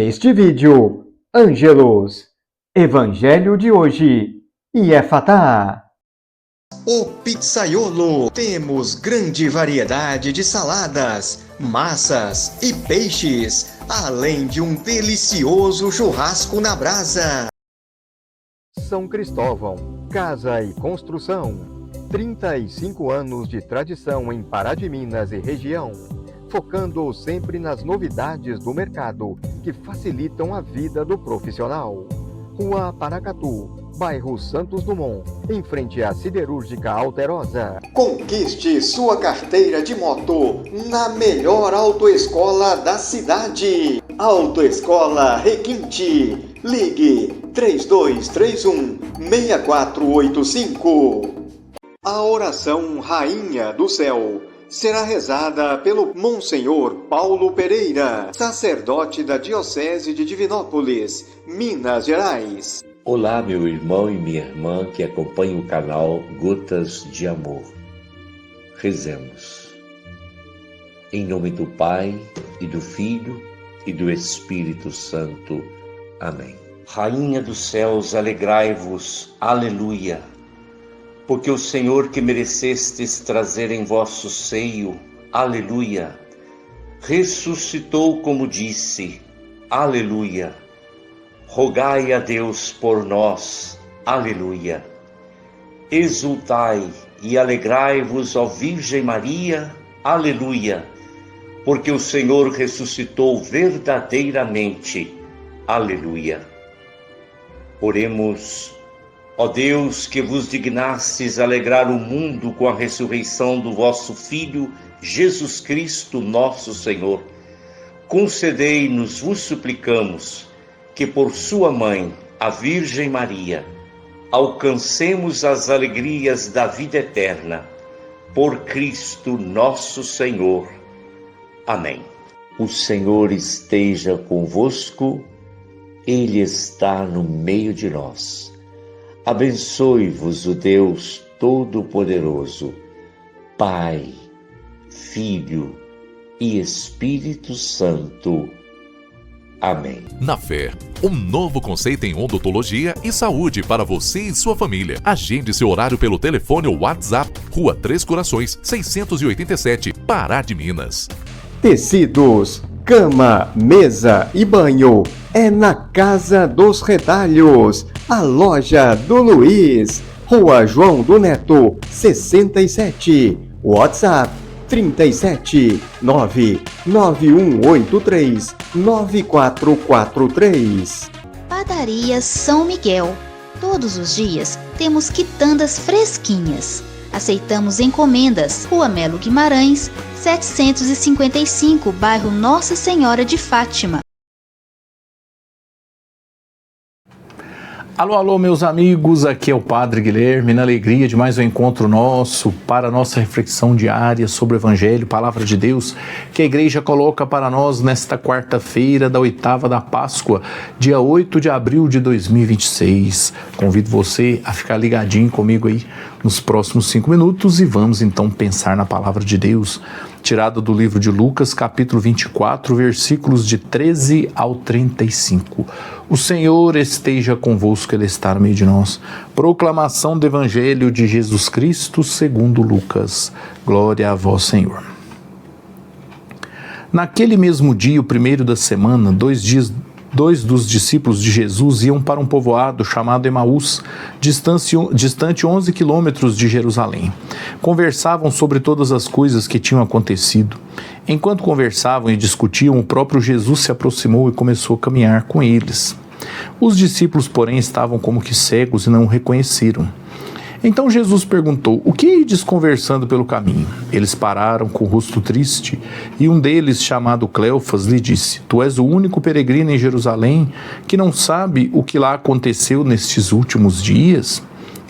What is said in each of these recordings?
Neste vídeo, Ângelos, Evangelho de hoje, Iefatá. O pizzaiolo, temos grande variedade de saladas, massas e peixes, além de um delicioso churrasco na brasa. São Cristóvão, Casa e Construção, 35 anos de tradição em Pará de Minas e região, focando sempre nas novidades do mercado que facilitam a vida do profissional. Rua Paracatu, bairro Santos Dumont, em frente à Siderúrgica Alterosa. Conquiste sua carteira de moto na melhor autoescola da cidade. Autoescola Requinte. Ligue 3231-6485. A oração Rainha do Céu será rezada pelo Monsenhor Paulo Pereira, sacerdote da Diocese de Divinópolis, Minas Gerais. Olá, meu irmão e minha irmã que acompanham o canal Gotas de Amor. Rezemos. Em nome do Pai, e do Filho, e do Espírito Santo. Amém. Rainha dos céus, alegrai-vos, aleluia, porque o Senhor que merecestes trazer em vosso seio, aleluia, ressuscitou como disse, aleluia. Rogai a Deus por nós, aleluia. Exultai e alegrai-vos, ó Virgem Maria, aleluia, porque o Senhor ressuscitou verdadeiramente, aleluia. Oremos. Ó Deus, que vos dignastes alegrar o mundo com a ressurreição do vosso Filho, Jesus Cristo, nosso Senhor, concedei-nos, vos suplicamos, que por sua mãe, a Virgem Maria, alcancemos as alegrias da vida eterna, por Cristo nosso Senhor. Amém. O Senhor esteja convosco, Ele está no meio de nós. Abençoe-vos o Deus Todo-Poderoso, Pai, Filho e Espírito Santo. Amém. Na Fé, um novo conceito em odontologia e saúde para você e sua família. Agende seu horário pelo telefone ou WhatsApp, Rua Três Corações, 687, Pará de Minas. Tecidos, cama, mesa e banho é na Casa dos Retalhos, a loja do Luiz, Rua João do Neto, 67, WhatsApp 37 99183 9443. Padaria São Miguel. Todos os dias temos quitandas fresquinhas. Aceitamos encomendas. Rua Melo Guimarães, 755, bairro Nossa Senhora de Fátima. Alô, alô, meus amigos, aqui é o Padre Guilherme, na alegria de mais um encontro nosso para a nossa reflexão diária sobre o Evangelho, Palavra de Deus, que a Igreja coloca para nós nesta quarta-feira da oitava da Páscoa, dia 8 de abril de 2026. Convido você a ficar ligadinho comigo aí nos próximos 5 minutos e vamos então pensar na Palavra de Deus, tirada do livro de Lucas, capítulo 24, versículos de 13 ao 35. O Senhor esteja convosco, Ele está no meio de nós. Proclamação do Evangelho de Jesus Cristo segundo Lucas. Glória a vós, Senhor. Naquele mesmo dia, o primeiro da semana, dois dos discípulos de Jesus iam para um povoado chamado Emaús, distante 11 quilômetros de Jerusalém. Conversavam sobre todas as coisas que tinham acontecido. Enquanto conversavam e discutiam, o próprio Jesus se aproximou e começou a caminhar com eles. Os discípulos, porém, estavam como que cegos e não o reconheceram. Então Jesus perguntou: o que ides conversando pelo caminho? Eles pararam com o rosto triste, e um deles, chamado Cleofas, lhe disse: tu és o único peregrino em Jerusalém que não sabe o que lá aconteceu nestes últimos dias?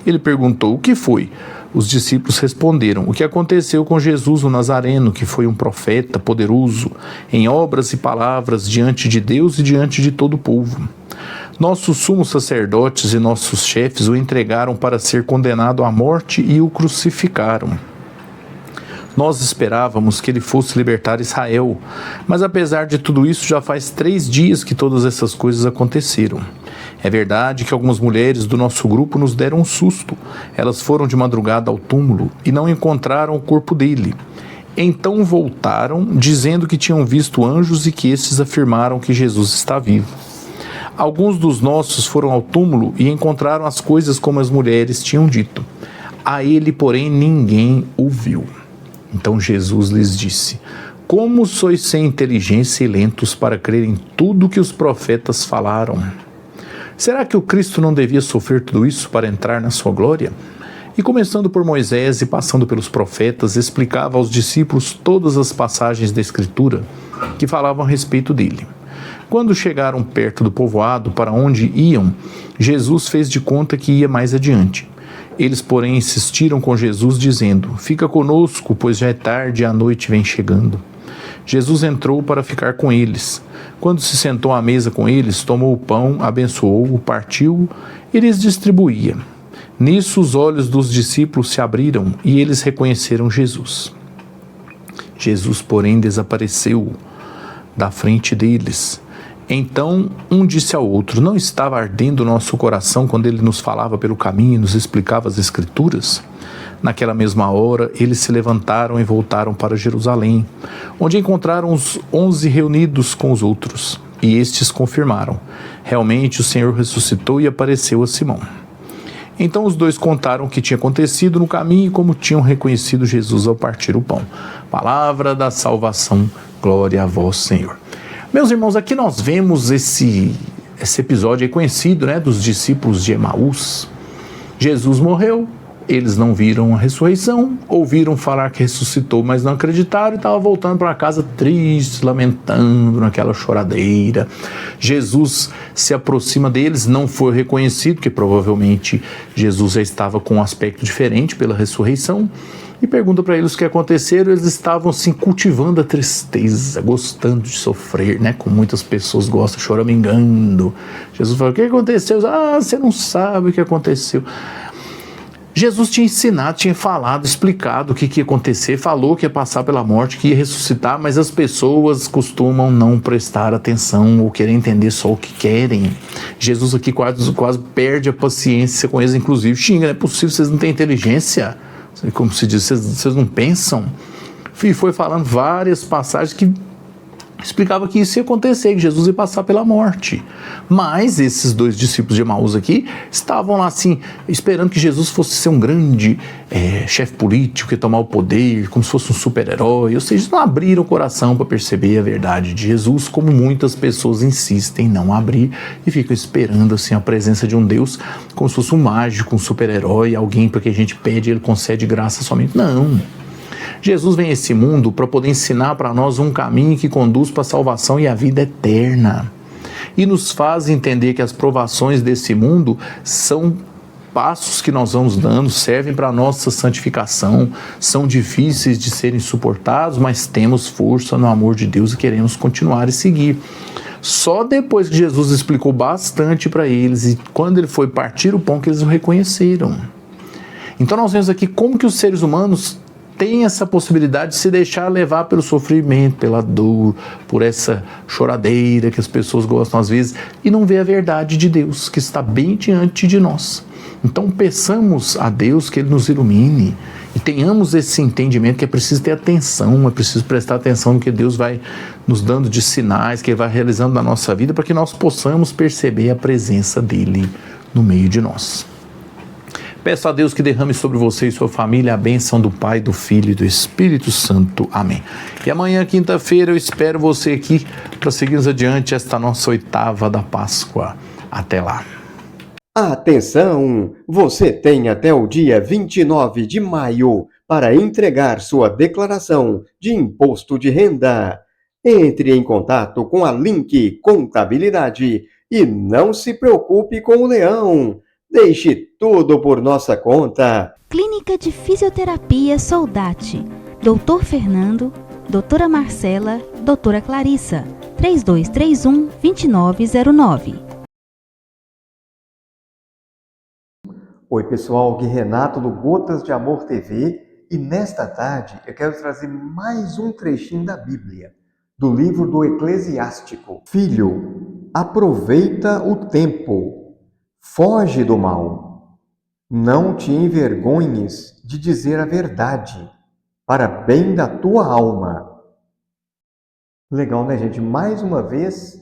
Ele perguntou: o que foi? Os discípulos responderam: o que aconteceu com Jesus o Nazareno, que foi um profeta poderoso em obras e palavras diante de Deus e diante de todo o povo. Nossos sumos sacerdotes e nossos chefes o entregaram para ser condenado à morte e o crucificaram. Nós esperávamos que ele fosse libertar Israel, mas apesar de tudo isso, já faz 3 dias que todas essas coisas aconteceram. É verdade que algumas mulheres do nosso grupo nos deram um susto. Elas foram de madrugada ao túmulo e não encontraram o corpo dele. Então voltaram, dizendo que tinham visto anjos e que estes afirmaram que Jesus está vivo. Alguns dos nossos foram ao túmulo e encontraram as coisas como as mulheres tinham dito. A ele, porém, ninguém o viu. Então Jesus lhes disse: como sois sem inteligência e lentos para crer em tudo que os profetas falaram? Será que o Cristo não devia sofrer tudo isso para entrar na sua glória? E começando por Moisés e passando pelos profetas, explicava aos discípulos todas as passagens da Escritura que falavam a respeito dele. Quando chegaram perto do povoado para onde iam, Jesus fez de conta que ia mais adiante. Eles, porém, insistiram com Jesus, dizendo: fica conosco, pois já é tarde e a noite vem chegando. Jesus entrou para ficar com eles. Quando se sentou à mesa com eles, tomou o pão, abençoou-o, partiu-o e lhes distribuía. Nisso os olhos dos discípulos se abriram e eles reconheceram Jesus. Jesus, porém, desapareceu da frente deles. Então um disse ao outro: não estava ardendo o nosso coração quando ele nos falava pelo caminho e nos explicava as Escrituras? Naquela mesma hora, eles se levantaram e voltaram para Jerusalém, onde encontraram os 11 reunidos com os outros. E estes confirmaram: realmente o Senhor ressuscitou e apareceu a Simão. Então os dois contaram o que tinha acontecido no caminho e como tinham reconhecido Jesus ao partir o pão. Palavra da salvação, glória a vós, Senhor. Meus irmãos, aqui nós vemos esse episódio aí conhecido, né, dos discípulos de Emaús. Jesus morreu, eles não viram a ressurreição, ouviram falar que ressuscitou, mas não acreditaram e estavam voltando para casa tristes, lamentando naquela choradeira. Jesus se aproxima deles, não foi reconhecido, porque provavelmente Jesus já estava com um aspecto diferente pela ressurreição, e pergunta para eles o que aconteceu. Eles estavam assim cultivando a tristeza, gostando de sofrer, né? Como muitas pessoas gostam, choramingando. Jesus falou: o que aconteceu? Você não sabe o que aconteceu. Jesus tinha ensinado, tinha falado, explicado o que ia acontecer, falou que ia passar pela morte, que ia ressuscitar, mas as pessoas costumam não prestar atenção ou querer entender só o que querem. Jesus aqui quase perde a paciência com eles, inclusive xinga: não é possível, vocês não têm inteligência, como se diz, vocês não pensam? E foi falando várias passagens que explicava que isso ia acontecer, que Jesus ia passar pela morte. Mas esses 2 discípulos de Emaús aqui estavam lá assim, esperando que Jesus fosse ser um grande chefe político, que ia tomar o poder, como se fosse um super-herói. Ou seja, não abriram o coração para perceber a verdade de Jesus, como muitas pessoas insistem em não abrir e ficam esperando assim a presença de um Deus, como se fosse um mágico, um super-herói, alguém para que a gente pede e ele concede graça somente. Não. Jesus vem a esse mundo para poder ensinar para nós um caminho que conduz para a salvação e a vida eterna. E nos faz entender que as provações desse mundo são passos que nós vamos dando, servem para a nossa santificação, são difíceis de serem suportados, mas temos força no amor de Deus e queremos continuar e seguir. Só depois que Jesus explicou bastante para eles e quando ele foi partir o pão que eles o reconheceram. Então nós vemos aqui como que os seres humanos tem essa possibilidade de se deixar levar pelo sofrimento, pela dor, por essa choradeira que as pessoas gostam às vezes, e não vê a verdade de Deus, que está bem diante de nós. Então peçamos a Deus que Ele nos ilumine e tenhamos esse entendimento que é preciso ter atenção, é preciso prestar atenção no que Deus vai nos dando de sinais, que Ele vai realizando na nossa vida, para que nós possamos perceber a presença dEle no meio de nós. Peço a Deus que derrame sobre você e sua família a bênção do Pai, do Filho e do Espírito Santo. Amém. E amanhã, quinta-feira, eu espero você aqui para seguirmos adiante esta nossa 8ª da Páscoa. Até lá. Atenção! Você tem até o dia 29 de maio para entregar sua declaração de imposto de renda. Entre em contato com a Link Contabilidade e não se preocupe com o leão. Deixe tudo por nossa conta. Clínica de Fisioterapia Soldati. Dr. Fernando, Doutora Marcela, Doutora Clarissa. 3231-2909. Oi pessoal, aqui Renato do Gotas de Amor TV E nesta tarde eu quero trazer mais um trechinho da Bíblia, do livro do Eclesiástico. Filho, aproveita o tempo, foge do mal. Não te envergonhes de dizer a verdade, para bem da tua alma. Legal, né, gente? Mais uma vez,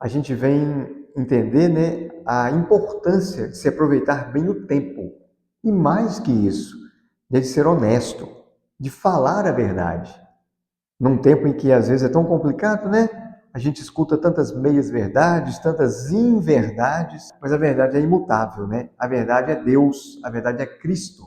a gente vem entender, né, a importância de se aproveitar bem o tempo. E mais que isso, de ser honesto, de falar a verdade. Num tempo em que às vezes é tão complicado, né? A gente escuta tantas meias-verdades, tantas inverdades, mas a verdade é imutável, né? A verdade é Deus, a verdade é Cristo.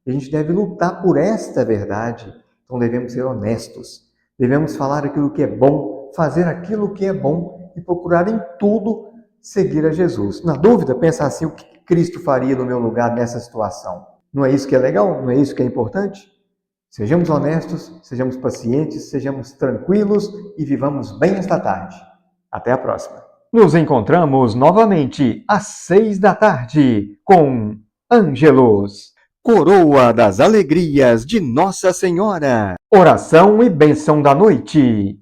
E a gente deve lutar por esta verdade. Então devemos ser honestos. Devemos falar aquilo que é bom, fazer aquilo que é bom e procurar em tudo seguir a Jesus. Na dúvida, pensar assim, o que Cristo faria no meu lugar nessa situação? Não é isso que é legal? Não é isso que é importante? Sejamos honestos, sejamos pacientes, sejamos tranquilos e vivamos bem esta tarde. Até a próxima. Nos encontramos novamente às 6 da tarde com Ângelos, Coroa das Alegrias de Nossa Senhora, oração e bênção da noite.